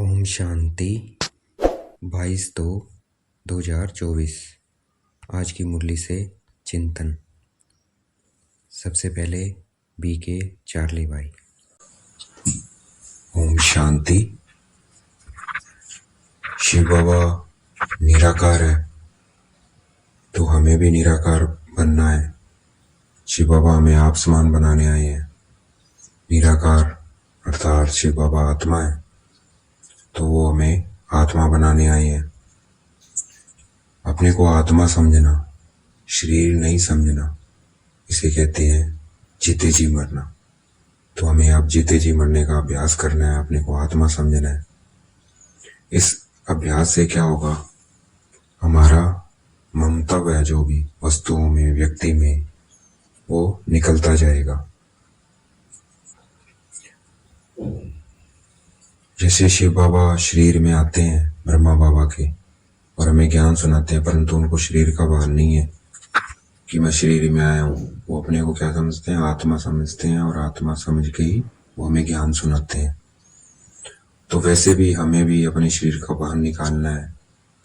ओम शांति 22/2/2024। आज की मुरली से चिंतन। सबसे पहले BK चार्ली भाई। ओम शांति। शिव बाबा निराकार है तो हमें भी निराकार बनना है। शिव बाबा हमें आप समान बनाने आए हैं। निराकार अर्थात शिव बाबा आत्मा है तो वो हमें आत्मा बनाने आए हैं। अपने को आत्मा समझना, शरीर नहीं समझना, इसे कहते हैं जीते जी मरना। तो हमें अब जीते जी मरने का अभ्यास करना है, अपने को आत्मा समझना है। इस अभ्यास से क्या होगा, हमारा ममत्व है जो भी वस्तुओं में, व्यक्ति में, वो निकलता जाएगा। जैसे शिव बाबा शरीर में आते हैं ब्रह्मा बाबा के और हमें ज्ञान सुनाते हैं, परंतु उनको शरीर का भान नहीं है कि मैं शरीर में आया हूँ। वो अपने को क्या समझते हैं, आत्मा समझते हैं, और आत्मा समझ के ही वो हमें ज्ञान सुनाते हैं। तो वैसे भी हमें भी अपने शरीर का भान निकालना है।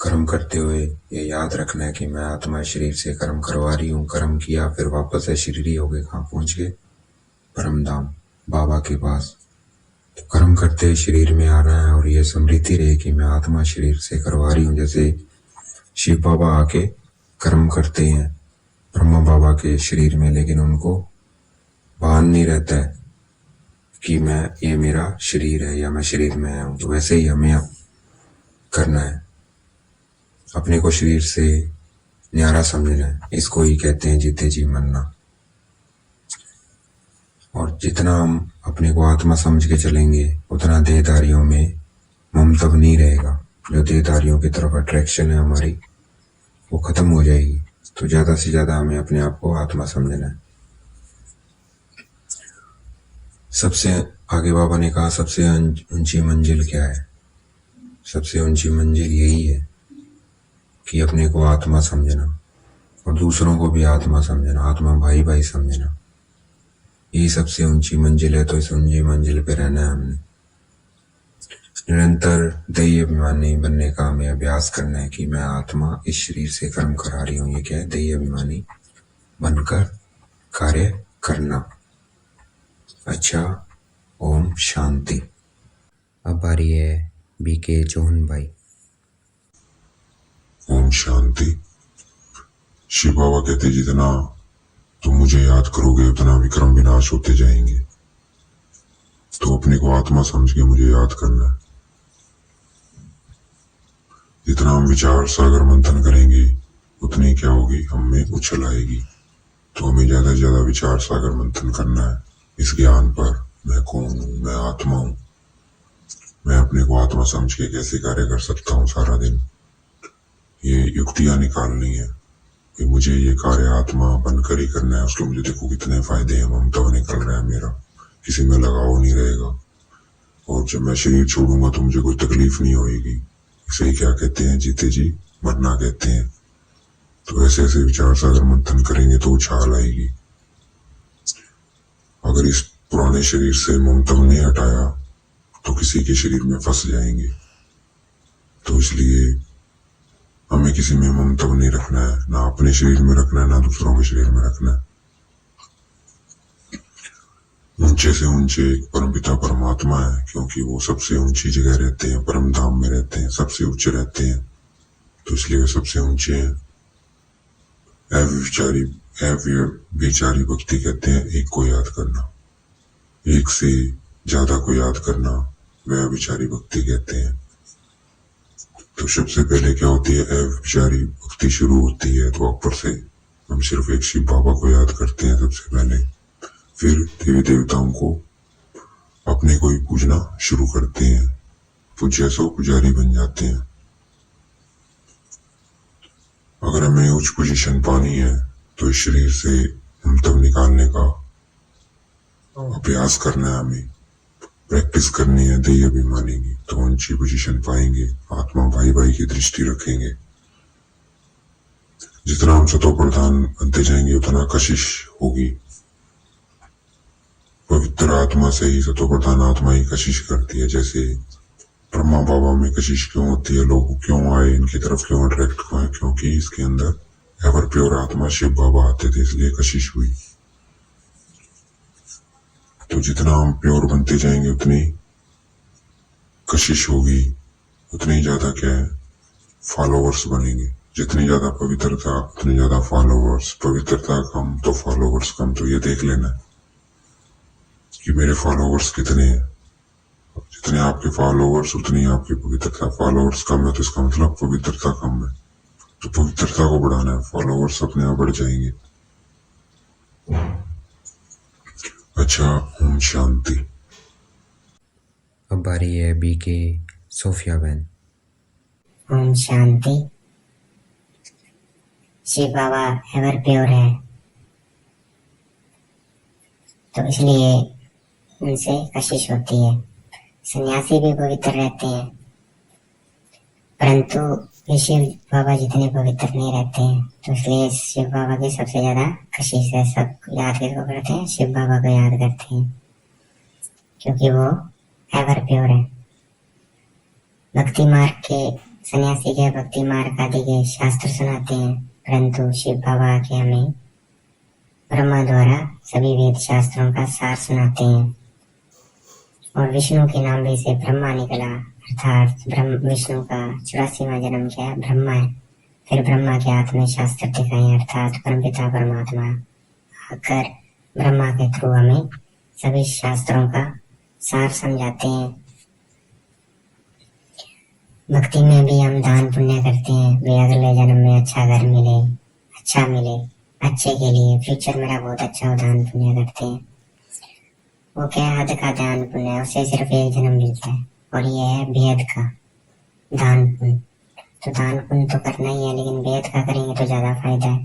कर्म करते हुए ये याद रखना है कि मैं आत्मा शरीर से कर्म करवा रही हूँ। कर्म किया फिर वापस है शरीर ही हो गए, कहाँ पहुंच गए, परम धाम बाबा के पास। तो कर्म करते शरीर में आ रहा है और ये स्मृति रहे कि मैं आत्मा शरीर से करवा रही हूँ। जैसे शिव बाबा आके कर्म करते हैं ब्रह्मा बाबा के शरीर में, लेकिन उनको भान नहीं रहता है कि मैं, ये मेरा शरीर है या मैं शरीर में आया हूँ। तो वैसे ही हमें अब करना है, अपने को शरीर से न्यारा समझना है। इसको ही कहते हैं जीते जी मरना। और जितना हम अपने को आत्मा समझ के चलेंगे उतना देहधारियों में ममत्व नहीं रहेगा। जो देहधारियों की तरफ अट्रैक्शन है हमारी, वो खत्म हो जाएगी। तो ज्यादा से ज्यादा हमें अपने आप को आत्मा समझना है। सबसे आगे बाबा ने कहा सबसे ऊंची मंजिल क्या है। सबसे ऊंची मंजिल यही है कि अपने को आत्मा समझना और दूसरों को भी आत्मा समझना, आत्मा भाई भाई समझना। यही सबसे ऊंची मंजिल है। तो इस ऊंची मंजिल पे रहना है हमने। निरंतर दैहिक अभिमानी बनने का हमें अभ्यास करना है कि मैं आत्मा इस शरीर से कर्म करा रही हूँ। ये क्या है, दैहिक अभिमानी बनकर कार्य करना। अच्छा, ओम शांति। अब बारी है BK जोहन भाई। ओम शांति। शिव बाबा कहते जितना तुम मुझे याद करोगे उतना विक्रम विनाश होते जाएंगे। तो अपने को आत्मा समझ के मुझे याद करना है। जितना हम विचार सागर मंथन करेंगे उतनी क्या होगी, हम में उछल आएगी। तो हमें ज्यादा से ज्यादा विचार सागर मंथन करना है इस ज्ञान पर। मैं कौन हूँ, मैं आत्मा हूँ। मैं अपने को आत्मा समझ के कैसे कार्य कर सकता हूँ सारा दिन, ये युक्तियां निकालनी है कि मुझे ये कार्य आत्मा बनकर ही करना है। उसके मुझे देखो कितने फायदे हैं। ममता निकल रहा है मेरा, किसी में लगाव नहीं रहेगा। और जब मैं शरीर छोड़ूंगा तो मुझे कोई तकलीफ नहीं होगी। इसे ही क्या कहते हैं, जीते जी मरना कहते हैं। तो ऐसे ऐसे विचार सागर मंथन करेंगे तो उछाल आएगी। अगर इस पुराने शरीर से ममता नहीं हटाया तो किसी के शरीर में फंस जाएंगे। तो इसलिए हमें किसी में ममत्व नहीं रखना है, ना अपने शरीर में रखना है, ना दूसरों के शरीर में रखना है। ऊंचे से ऊंचे परमपिता परमात्मा है, क्योंकि वो सबसे ऊंची जगह रहते हैं, परम धाम में रहते हैं, सबसे ऊंचे रहते हैं। तो इसलिए वे सबसे ऊंचे हैं। अव्यभिचारी भक्ति कहते हैं एक को याद करना, एक से ज्यादा को याद करना वह अभिचारी भक्ति कहते हैं। तो सबसे पहले क्या होती है, अव्यभिचारी भक्ति शुरू होती है। तो ऊपर से हम सिर्फ एक शिव बाबा को याद करते हैं सबसे पहले, फिर देवी देवताओं को अपने को ही पूजना शुरू करते हैं। पूज्य सो पुजारी बन जाते हैं। अगर हमें उच्च पोजीशन पानी है तो इस शरीर से ममत्व निकालने का अभ्यास करना है, हमें प्रैक्टिस करनी है दैहिक अभिमानी की। तो ऊंची पोजीशन पाएंगे, आत्मा भाई भाई की दृष्टि रखेंगे। जितना हम सतो प्रधान बनते जाएंगे उतना कशिश होगी। पवित्र आत्मा से ही सतो प्रधान आत्मा ही कशिश करती है। जैसे ब्रह्मा बाबा में कशिश क्यों होती है, लोग क्यों आए इनकी तरफ, क्यों अट्रैक्ट हुए, क्योंकि इसके अंदर एवर प्योर आत्मा शिव बाबा आते थे, इसलिए कशिश हुई। तो जितना हम प्योर बनते जाएंगे उतनी कशिश होगी, उतनी ज्यादा क्या है फॉलोवर्स बनेंगे। जितनी ज्यादा पवित्रता उतनी ज्यादा फॉलोवर्स, पवित्रता कम तो फॉलोवर्स कम। तो ये देख लेना कि मेरे फॉलोवर्स कितने हैं। जितने आपके फॉलोवर्स उतनी आपकी पवित्रता। फॉलोवर्स कम है तो इसका मतलब पवित्रता कम है। तो पवित्रता को बढ़ाना है, फॉलोवर्स अपने आप बढ़ जाएंगे। अच्छा, ओम शांति। अब बारी है बीके सोफिया बहन। ओम शांति। शिव बाबा एवर प्योर है, तो इसलिए उनसे कशिश होती है। सन्यासी भी पवित्र रहते हैं, परंतु ये शिव बाबा जितने पवित्र नहीं रहते हैं, तो इसलिए शिव बाबा की सबसे ज्यादा कशिश है। सब याद किसको करते हैं? शिव बाबा को याद करते हैं, क्योंकि वो एवर प्योर है। भक्ति मार्ग के सन्यासी के भक्ति मार्ग आदि के शास्त्र सुनाते हैं, परंतु शिव बाबा आके हमें ब्रह्मा द्वारा सभी वेद शास्त्रों का सार सुनाते हैं। और विष्णु के नाम से ब्रह्मा निकला, अर्थात विष्णु का 84वां जन्म क्या है? ब्रह्मा है। फिर ब्रह्मा के हाथ में शास्त्र दिखाए, अर्थात परमपिता परमात्मा आकर ब्रह्मा के थ्रू हमें सभी शास्त्रों का सार समझाते हैं। भक्ति में भी हम दान पुण्य करते हैं, वे अगले जन्म में अच्छा घर मिले, अच्छा मिले, अच्छे के लिए फ्यूचर मेरा बहुत अच्छा हो, दान पुण्य करते हैं। वो क्या हद का दान पुण्य है, उसे सिर्फ एक जन्म मिलता है, और ये है भेद का दान पुण्य। तो दान पुण्य तो करना ही है, लेकिन भेद का करेंगे तो ज्यादा फायदा है।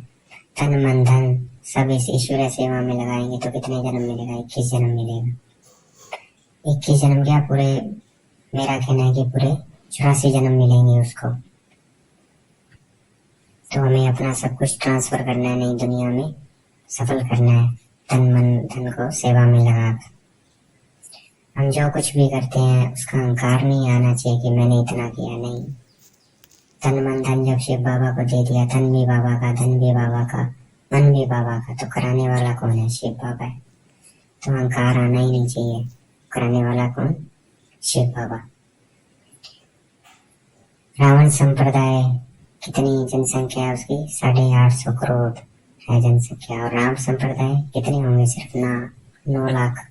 तन मन धन सब इस ईश्वर सेवा में लगाएंगे तो कितने जन्म मिलेगा? 21 जन्म मिलेगा। 21 जन्म क्या, पूरे मेरा कहना है कि पूरे 84 जन्म मिलेंगे उसको। तो हमें अपना सब कुछ ट्रांसफर करना है, नई दुनिया में सफल करना है, तन मन धन को सेवा में लगाकर। हम जो कुछ भी करते हैं उसका अहंकार नहीं आना चाहिए कि मैंने इतना किया, नहीं। तन मन धन जब शिव बाबा को दे दिया, तन भी बाबा का, धन भी बाबा का, मन भी बाबा का, तो कराने वाला कौन है? शिव बाबा है। तो अहंकार आना ही नहीं चाहिए। कराने वाला कौन? शिव बाबा। रावण संप्रदाय कितनी जनसंख्या है उसकी? 850 करोड़ है जनसंख्या। और राम संप्रदाय कितने होंगे? सिर्फ 9 लाख।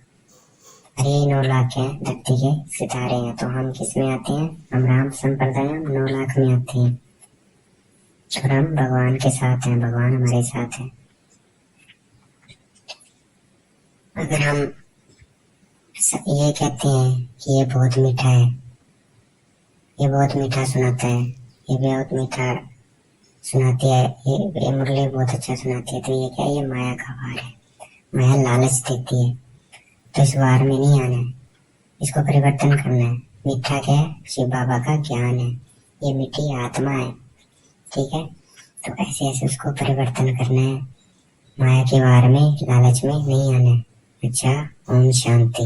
अरे 9 लाख है, धरती के सितारे हैं। तो हम किस में आते हैं? हम राम संप्रदाय 9 लाख में आते हैं, और हम भगवान के साथ हैं, भगवान हमारे साथ है। अगर हम ये कहते हैं कि ये बहुत मीठा है, ये बहुत मीठा सुनाता है, ये बहुत मीठा सुनाती है, ये मुरली बहुत अच्छा सुनाती है, तो ये क्या? ये माया का वार है। माया लालच देती है, तो इस वार में नहीं आना है, इसको परिवर्तन करना है। मीठा क्या है? शिव बाबा का ज्ञान है, ये मीठी आत्मा है, ठीक है। तो ऐसे ऐसे उसको परिवर्तन करना है, माया के वार में, लालच में नहीं आना है। अच्छा, ओम शांति।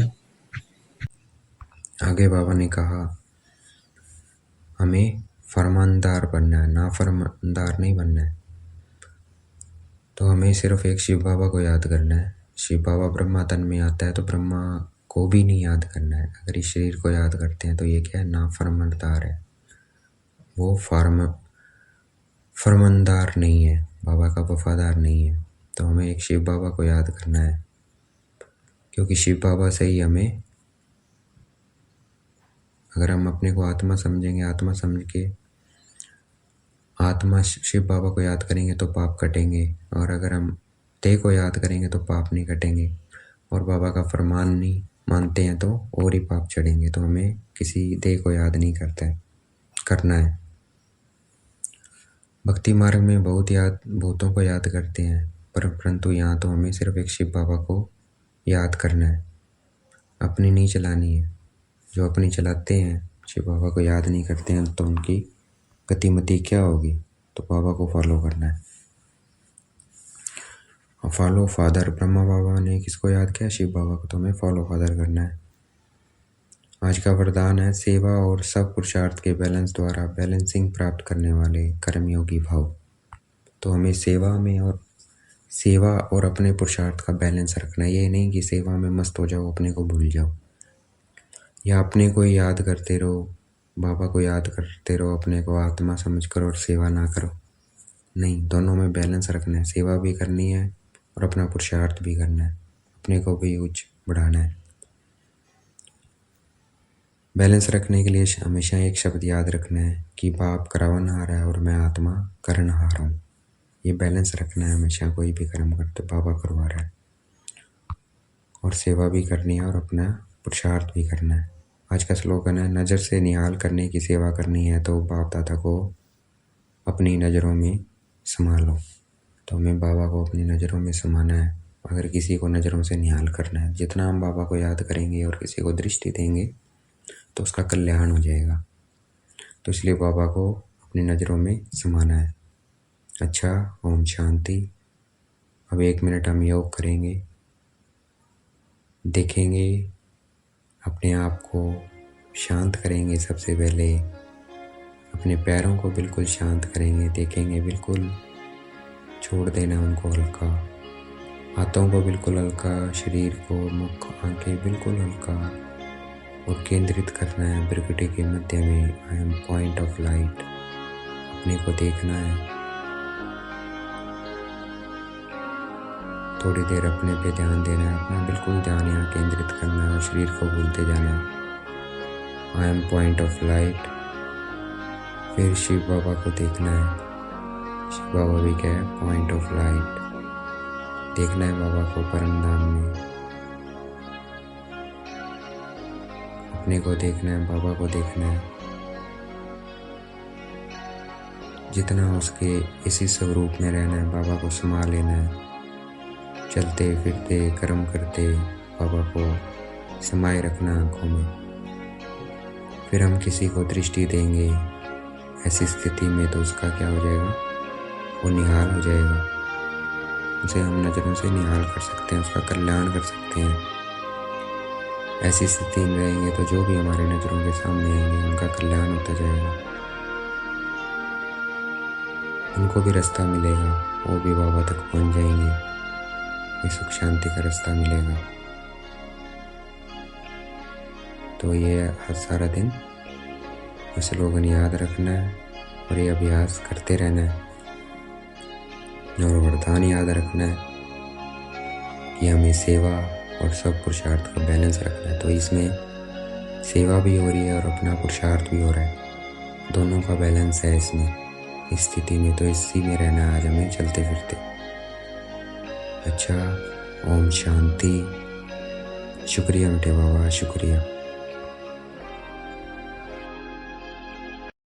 आगे बाबा ने कहा हमें फरमानदार बनना है, ना फरमानदार नहीं बनना है। तो हमें सिर्फ एक शिव बाबा को याद करना है। शिव बाबा ब्रह्मा तन में आता है, तो ब्रह्मा को भी नहीं याद करना है। अगर इस शरीर को याद करते हैं तो ये क्या है? ना फरमानदार है, वो फरमानदार नहीं है, बाबा का वफादार नहीं है। तो हमें एक शिव बाबा को याद करना है, क्योंकि शिव बाबा से ही हमें, अगर हम अपने को आत्मा समझेंगे, आत्मा समझ के आत्मा शिव बाबा को याद करेंगे तो पाप कटेंगे, और अगर हम देह को याद करेंगे तो पाप नहीं कटेंगे, और बाबा का फरमान नहीं मानते हैं तो और ही पाप चढ़ेंगे। तो हमें किसी देह को याद नहीं करना है। भक्ति मार्ग में भूतों को याद करते हैं, परंतु यहाँ तो हमें सिर्फ एक शिव बाबा को याद करना है, अपनी नहीं चलानी है। जो अपनी चलाते हैं, शिव बाबा को याद नहीं करते हैं, तो उनकी गतिमति क्या होगी? तो बाबा को फॉलो करना है। फॉलो फादर, ब्रह्मा बाबा ने किसको याद किया? शिव बाबा को। तो हमें फॉलो फादर करना है। आज का वरदान है सेवा और सब पुरुषार्थ के बैलेंस द्वारा बैलेंसिंग प्राप्त करने वाले कर्मयोगी भाव। तो हमें सेवा और अपने पुरुषार्थ का बैलेंस रखना है। ये नहीं कि सेवा में मस्त हो जाओ, अपने को भूल जाओ, या अपने को ही याद करते रहो, बाबा को याद करते रहो, अपने को आत्मा समझ करो और सेवा ना करो। नहीं, दोनों में बैलेंस रखना है। सेवा भी करनी है और अपना पुरुषार्थ भी करना है, अपने को भी उच्च बढ़ाना है। बैलेंस रखने के लिए हमेशा एक शब्द याद रखना है कि बाप करावनहार है और मैं आत्मा करनहार हूँ। ये बैलेंस रखना है हमेशा। कोई भी कर्म करते बाबा करवा रहा है, और सेवा भी करनी है और अपना पुरुषार्थ भी करना है। आज का स्लोगन है, नज़र से निहाल करने की सेवा करनी है तो बाप दादा को अपनी नज़रों में समा लो। तो हमें बाबा को अपनी नज़रों में समाना है। अगर किसी को नज़रों से निहाल करना है, जितना हम बाबा को याद करेंगे और किसी को दृष्टि देंगे तो उसका कल्याण हो जाएगा। तो इसलिए बाबा को अपनी नज़रों में समाना है। अच्छा, ओम शांति। अब 1 मिनट हम योग करेंगे, देखेंगे, अपने आप को शांत करेंगे। सबसे पहले अपने पैरों को बिल्कुल शांत करेंगे, देखेंगे, बिल्कुल छोड़ देना उनको हल्का, हाथों को बिल्कुल हल्का, शरीर को, मुख, आंखें बिल्कुल हल्का, और केंद्रित करना है प्रकृति के मध्य में। I am point of light. अपने को देखना है, थोड़ी देर अपने पे ध्यान देना है, अपना बिल्कुल ध्यान यहाँ केंद्रित करना है और शरीर को भूलते जाना है। I am point of light. फिर शिव बाबा को देखना है। शिव बाबा भी क्या है? Point of light. देखना है बाबा को परम धाम में, अपने को देखना है, बाबा को देखना है। जितना हो सके इसी स्वरूप में रहना है, बाबा को समा लेना है। चलते फिरते कर्म करते बाबा को समाये रखना आँखों में। फिर हम किसी को दृष्टि देंगे ऐसी स्थिति में तो उसका क्या हो जाएगा? वो निहाल हो जाएगा। उसे हम नज़रों से निहाल कर सकते हैं, उसका कल्याण कर सकते हैं। ऐसी स्थिति में रहेंगे तो जो भी हमारे नज़रों के सामने आएंगे उनका कल्याण होता जाएगा, उनको भी रास्ता मिलेगा, वो भी बाबा तक पहुंच जाएंगे। ये सुख शांति का रास्ता मिलेगा। तो ये आज सारा दिन ये स्लोगन याद रखना है और ये अभ्यास करते रहना है, और वरदान याद रखना है कि हमें सेवा और सब पुरुषार्थ का बैलेंस रखना है। तो इसमें सेवा भी हो रही है और अपना पुरुषार्थ भी हो रहा है, दोनों का बैलेंस है इसमें, इस स्थिति में। तो इसी में रहना आज हमें चलते फिरते। अच्छा, ओम शांति। शुक्रिया मीठे बाबा, शुक्रिया।